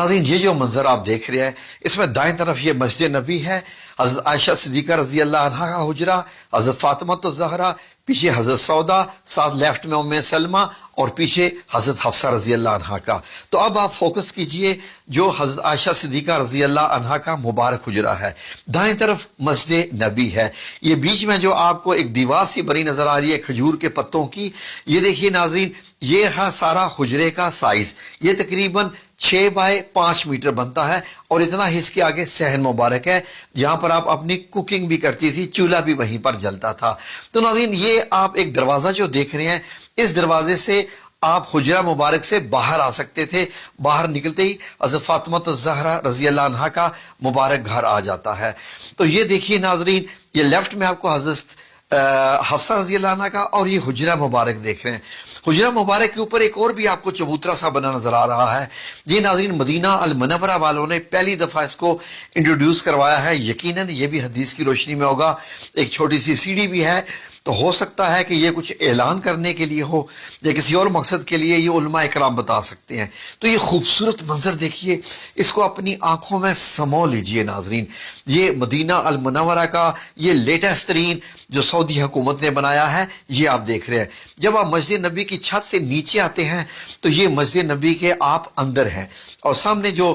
नाज़रीन ये जो मंजर आप देख रहे हैं इसमें दाएं तरफ ये मस्जिद नबी है, हज़रत आयशा सिद्दीक़ा रज़ी अल्लाह अन्हा का हुजरा, हज़रत फातिमा तो ज़हरा, पीछे हज़रत सौदा, साथ लेफ्ट में उम्मे सलमा और पीछे हज़रत हफ्सा रज़ी अल्लाह अन्हा का। तो अब आप फोकस कीजिए जो हज़रत आयशा सिद्दीक़ा रज़ी अल्लाह अन्हा का मुबारक हुजरा है, दाएं तरफ मस्जिद नबी है। ये बीच में जो आपको एक दीवार सी बनी नजर आ रही है खजूर के पत्तों की, ये देखिए नाज़रीन, ये है सारा हुजरे का साइज। ये तकरीबन 6 बाय 5 मीटर बनता है और इतना ही इसके आगे सहन मुबारक है जहां पर आप अपनी कुकिंग भी करती थी, चूल्हा भी वहीं पर जलता था। तो नाज़रीन ये आप एक दरवाजा जो देख रहे हैं, इस दरवाजे से आप हुजरा मुबारक से बाहर आ सकते थे। बाहर निकलते ही हज़रत फातिमा ज़हरा रज़ी अल्लाह अन्हा का मुबारक घर आ जाता है। तो ये देखिए नाज़रीन, ये लेफ्ट में आपको हज़रत हफ्सा रज़ी अल्लाह अन्हा का और ये हुजरा मुबारक देख रहे हैं। हुजरा मुबारक के ऊपर एक और भी आपको चबूतरा सा बना नजर आ रहा है। ये नाज़रीन मदीना अल मुनव्वरा वालों ने पहली दफा इसको इंट्रोड्यूस करवाया है। यकीनन ये भी हदीस की रोशनी में होगा। एक छोटी सी सीढ़ी भी है, तो हो सकता है कि ये कुछ ऐलान करने के लिए हो या किसी और मकसद के लिए, ये उलमा इकराम बता सकते हैं। तो ये खूबसूरत मंजर देखिए, इसको अपनी आंखों में समो लीजिए नाजरीन। ये मदीना अल मुनव्वरा का ये लेटेस्ट तरीन जो सऊदी हुकूमत ने बनाया है, ये आप देख रहे हैं। जब आप मस्जिद नबी की छत से नीचे आते हैं तो ये मस्जिद नबी के आप अंदर हैं और सामने जो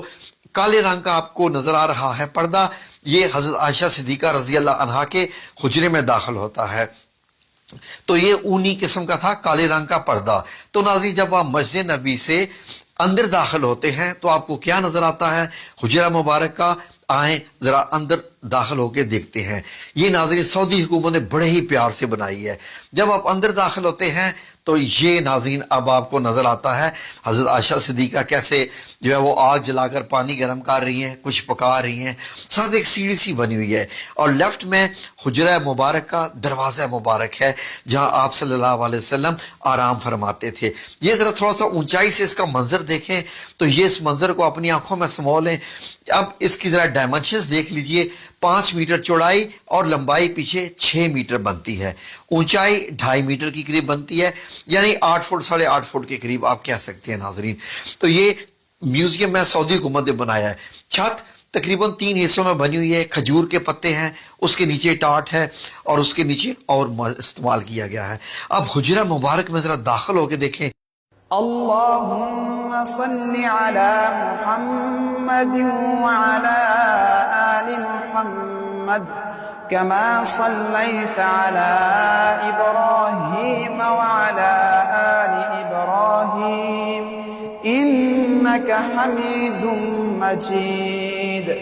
काले रंग का आपको नजर आ रहा है पर्दा, ये हजरत आयशा सिद्दीका रजी अल्लाह अन्हा के हुजरे में दाखिल होता है। तो ये ऊनी किस्म का था, काले रंग का पर्दा। तो नाज़रीन जब आप मस्जिद नबी से अंदर दाखिल होते हैं तो आपको क्या नजर आता है? हुजरा मुबारक का। आए जरा अंदर दाखिल होके देखते हैं। ये नाज़रीन सऊदी हुकूमत ने बड़े ही प्यार से बनाई है। जब आप अंदर दाखिल होते हैं तो ये नाज़रीन अब आपको नजर आता है हजरत आयशा सिद्दीका कैसे जो है वो आग जलाकर पानी गर्म कर रही हैं, कुछ पका रही हैं, साथ एक सीढ़ी सी बनी हुई है और लेफ्ट में हुजरा मुबारक का दरवाज़ा मुबारक है जहां आप सल्लल्लाहु अलैहि वसल्लम आराम फरमाते थे। ये जरा थोड़ा सा ऊंचाई से इसका मंजर देखें तो ये इस मंजर को अपनी आंखों में समो लें। अब इसकी जरा डायमेंशंस देख लीजिए, 5 मीटर चौड़ाई और लंबाई पीछे 6 मीटर बनती है, ऊंचाई 2.5 मीटर की करीब बनती है, यानी 8 फुट 8.5 फुट के करीब आप कह सकते हैं नाजरीन। तो ये म्यूजियम में सऊदी हुकूमत ने बनाया है। छत तकरीबन 3 हिस्सों में बनी हुई है, खजूर के पत्ते हैं, उसके नीचे टाट है और उसके नीचे और इस्तेमाल किया गया है। अब हुजरा मुबारक में जरा दाखिल होकर देखें। अल्लाहुम्मा सल्लि अला मुहम्मद व अला आलि मुहम्मद कमा सल्लैता अला इब्राहीम व अला आलि इब्राहीम इन्नका हमीदुम मजीद।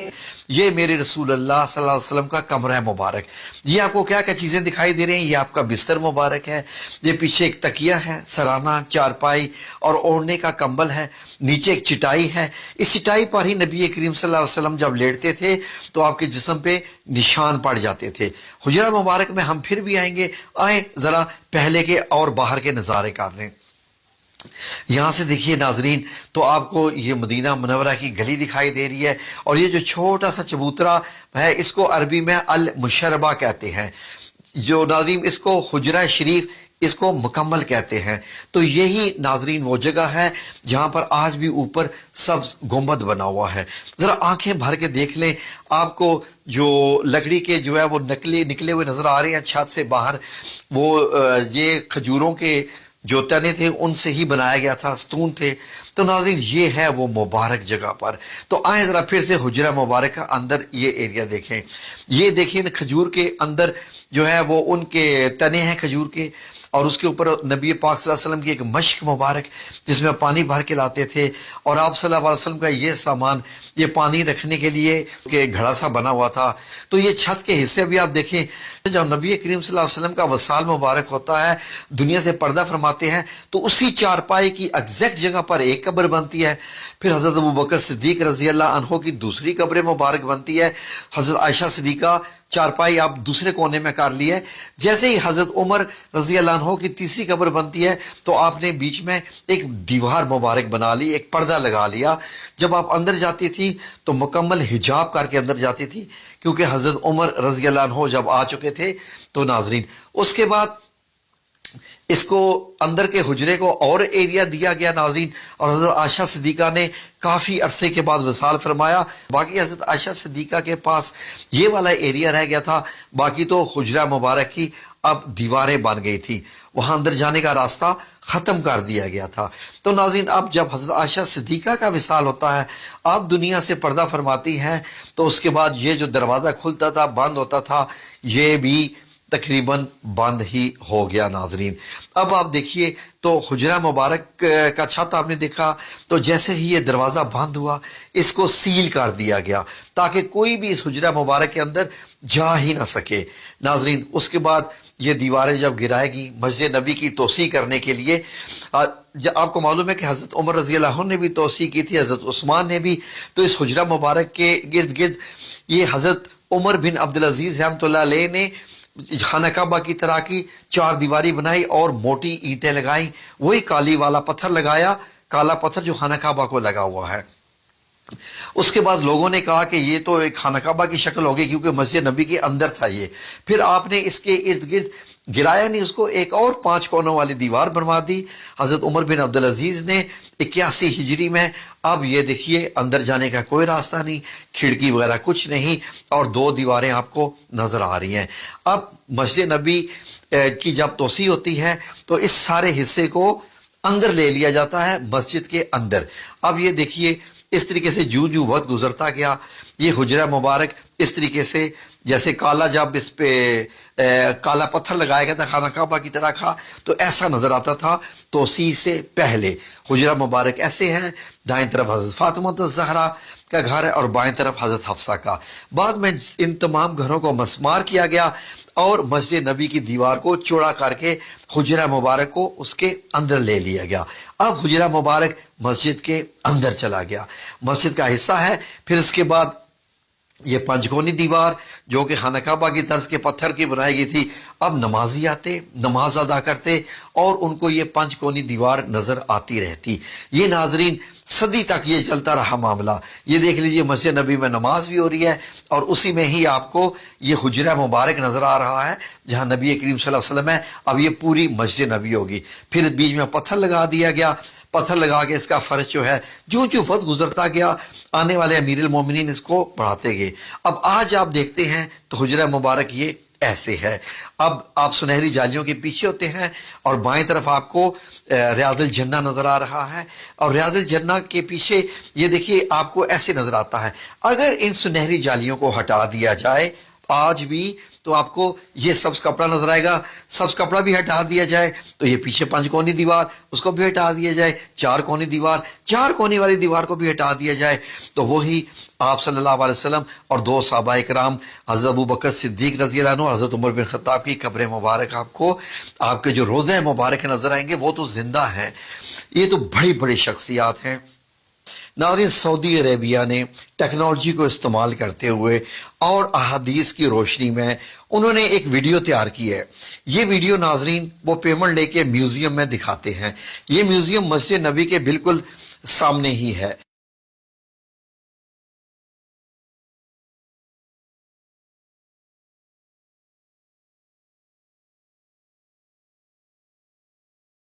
ये मेरे रसूल अल्लाह सल्लल्लाहु अलैहि वसल्लम का कमरा मुबारक। ये आपको क्या क्या चीजें दिखाई दे रही हैं? ये आपका बिस्तर मुबारक है, ये पीछे एक तकिया है, सराना, चारपाई और ओढ़ने का कंबल है, नीचे एक चटाई है। इस चटाई पर ही नबी करीम सल्लल्लाहु अलैहि वसल्लम जब लेटते थे तो आपके जिस्म पे निशान पड़ जाते थे। हुजरा मुबारक में हम फिर भी आएंगे, आए जरा पहले के और बाहर के नजारे कर लें। यहां से देखिए नाजरीन तो आपको ये मदीना मुनव्वरा की गली दिखाई दे रही है और ये जो छोटा सा चबूतरा है इसको अरबी में अल मुशर्रबा कहते हैं, जो नाजरीन इसको हुजरा शरीफ इसको मुकम्मल कहते हैं। तो यही नाजरीन वो जगह है जहां पर आज भी ऊपर सब्ज गुंबद बना हुआ है। जरा आंखें भर के देख लें, आपको जो लकड़ी के जो है वो निकले हुए नजर आ रहे हैं छत से बाहर, वो ये खजूरों के जो तने थे उनसे ही बनाया गया था, स्तून थे। तो नाज़रीन ये है वो मुबारक जगह पर। तो आए जरा फिर से हुजरा मुबारक का अंदर ये एरिया देखें। ये देखिए खजूर के अंदर जो है वो उनके तने हैं खजूर के और उसके ऊपर नबी पाक सल्लल्लाहु अलैहि वसल्लम की एक मश्क मुबारक जिसमें पानी भर के लाते थे और आप सल्लल्लाहु अलैहि वसल्लम का ये सामान, ये पानी रखने के लिए कि घड़ा सा बना हुआ था। तो ये छत के हिस्से भी आप देखें, जब नबी करीम सल्लल्लाहु अलैहि वसल्लम का वसाल मुबारक होता है, दुनिया से पर्दा फरमाते हैं, तो उसी चारपाई की एग्जैक्ट जगह पर एक कब्र बनती है। फिर हजरत अबू बकर सिद्दीक रजी अल्लाह अन्हो की दूसरी कब्र मुबारक बनती है। हजरत आयशा सिद्दीका चारपाई आप दूसरे कोने में कर ली है। जैसे ही हजरत उमर रजी अल्लाह अन्हो की तीसरी कब्र बनती है तो आपने बीच में एक दीवार मुबारक बना ली, एक पर्दा लगा लिया। जब आप अंदर जाती थी तो मुकम्मल हिजाब करके अंदर जाती थी, क्योंकि हजरत उमर रजी अल्लाह अन्हो जब आ चुके थे। तो नाजरीन उसके बाद اس کو اندر کے حجرے کو اور ایریا دیا گیا ناظرین، اور حضرت عائشہ صدیقہ نے کافی عرصے کے بعد وصال فرمایا. باقی حضرت عائشہ صدیقہ کے پاس یہ والا ایریا رہ گیا تھا، باقی تو حجرہ مبارک کی اب دیواریں بن گئی تھی، وہاں اندر جانے کا راستہ ختم کر دیا گیا تھا. تو ناظرین اب جب حضرت عائشہ صدیقہ کا وصال ہوتا ہے، آپ دنیا سے پردہ فرماتی ہیں، تو اس کے بعد یہ جو دروازہ کھلتا تھا بند ہوتا تھا یہ بھی تقریباً بند ہی ہو گیا ناظرین. اب آپ دیکھیے تو حجرہ مبارک کا چھت آپ نے دیکھا، تو جیسے ہی یہ دروازہ بند ہوا اس کو سیل کر دیا گیا تاکہ کوئی بھی اس حجرہ مبارک کے اندر جا ہی نہ سکے ناظرین. اس کے بعد یہ دیواریں جب گرائے گی مسجد نبی کی توسیع کرنے کے لیے، آپ کو معلوم ہے کہ حضرت عمر رضی اللہ عنہ نے بھی توسیع کی تھی، حضرت عثمان نے بھی. تو اس حجرہ مبارک کے گرد گرد یہ حضرت عمر بن عبدالعزیز رحمۃ اللہ علیہ نے خانہ کعبہ کی طرح کی 4 دیواری بنائی اور موٹی اینٹیں لگائیں، وہی کالی والا پتھر لگایا، کالا پتھر جو خانہ کعبہ کو لگا ہوا ہے. اس کے بعد لوگوں نے کہا کہ یہ تو ایک خانہ کعبہ کی شکل ہوگی کیونکہ مسجد نبی کے اندر تھا یہ. پھر آپ نے اس کے ارد گرد گرایا نہیں، اس کو ایک اور 5 کونوں والی دیوار بنوا دی حضرت عمر بن عبدالعزیز نے 81 ہجری میں. اب یہ دیکھیے اندر جانے کا کوئی راستہ نہیں، کھڑکی وغیرہ کچھ نہیں، اور 2 دیواریں آپ کو نظر آ رہی ہیں. اب مسجد نبی کی جب توسیع ہوتی ہے تو اس سارے حصے کو اندر لے لیا جاتا ہے مسجد کے اندر. اب یہ دیکھیے اس طریقے سے جو وقت گزرتا گیا یہ حجرہ مبارک اس طریقے سے جیسے کالا، جب اس پہ کالا پتھر لگایا گیا تھا خانہ کعبہ کی طرح کا تو ایسا نظر آتا تھا. توسیع سے پہلے حجرہ مبارک ایسے ہے، دائیں طرف حضرت فاطمہ الزہرا کا گھر ہے اور بائیں طرف حضرت حفصہ کا. بعد میں ان تمام گھروں کو مسمار کیا گیا اور مسجد نبی کی دیوار کو چوڑا کر کے حجرہ مبارک کو اس کے اندر لے لیا گیا. اب حجرہ مبارک مسجد کے اندر چلا گیا، مسجد کا حصہ ہے. پھر اس کے بعد یہ 5 کونی دیوار جو کہ خانہ کعبہ کی طرز کے پتھر کی بنائی گئی تھی، اب نمازی آتے نماز ادا کرتے اور ان کو یہ 5 کونی دیوار نظر آتی رہتی. یہ ناظرین صدی تک یہ چلتا رہا معاملہ. یہ دیکھ لیجئے مسجد نبی میں نماز بھی ہو رہی ہے اور اسی میں ہی آپ کو یہ حجرہ مبارک نظر آ رہا ہے جہاں نبی کریم صلی اللہ علیہ وسلم ہے. اب یہ پوری مسجد نبی ہوگی. پھر بیچ میں پتھر لگا دیا گیا، پتھر لگا کے اس کا فرش جو ہے جو وقت گزرتا گیا آنے والے امیر المومنین اس کو بڑھاتے گئے. اب آج آپ دیکھتے ہیں تو حجرہ مبارک یہ ایسے ہے. اب آپ سنہری جالیوں کے پیچھے ہوتے ہیں اور بائیں طرف آپ کو ریاض الجنہ نظر آ رہا ہے، اور ریاض الجنہ کے پیچھے یہ دیکھیے آپ کو ایسے نظر آتا ہے. اگر ان سنہری جالیوں کو ہٹا دیا جائے آج بھی تو آپ کو یہ سبز کپڑا نظر آئے گا. سبز کپڑا بھی ہٹا دیا جائے تو یہ پیچھے 5 کونی دیوار اس کو بھی ہٹا دیا جائے، 4 کونی دیوار 4 کونی والی دیوار کو بھی ہٹا دیا جائے تو وہی آپ صلی اللہ علیہ وسلم اور 2 صحابہ کرام حضرت ابو بکر صدیق رضی اللہ عنہ اور حضرت عمر بن خطاب کی قبر مبارک آپ کو آپ کے جو روضہ مبارک نظر آئیں گے وہ تو زندہ ہیں. یہ تو بڑی بڑی شخصیات ہیں ناظرین. سعودی عربیہ نے ٹیکنالوجی کو استعمال کرتے ہوئے اور احادیث کی روشنی میں انہوں نے ایک ویڈیو تیار کی ہے. یہ ویڈیو ناظرین وہ پیمنٹ لے کے میوزیم میں دکھاتے ہیں. یہ میوزیم مسجد نبی کے بالکل سامنے ہی ہے.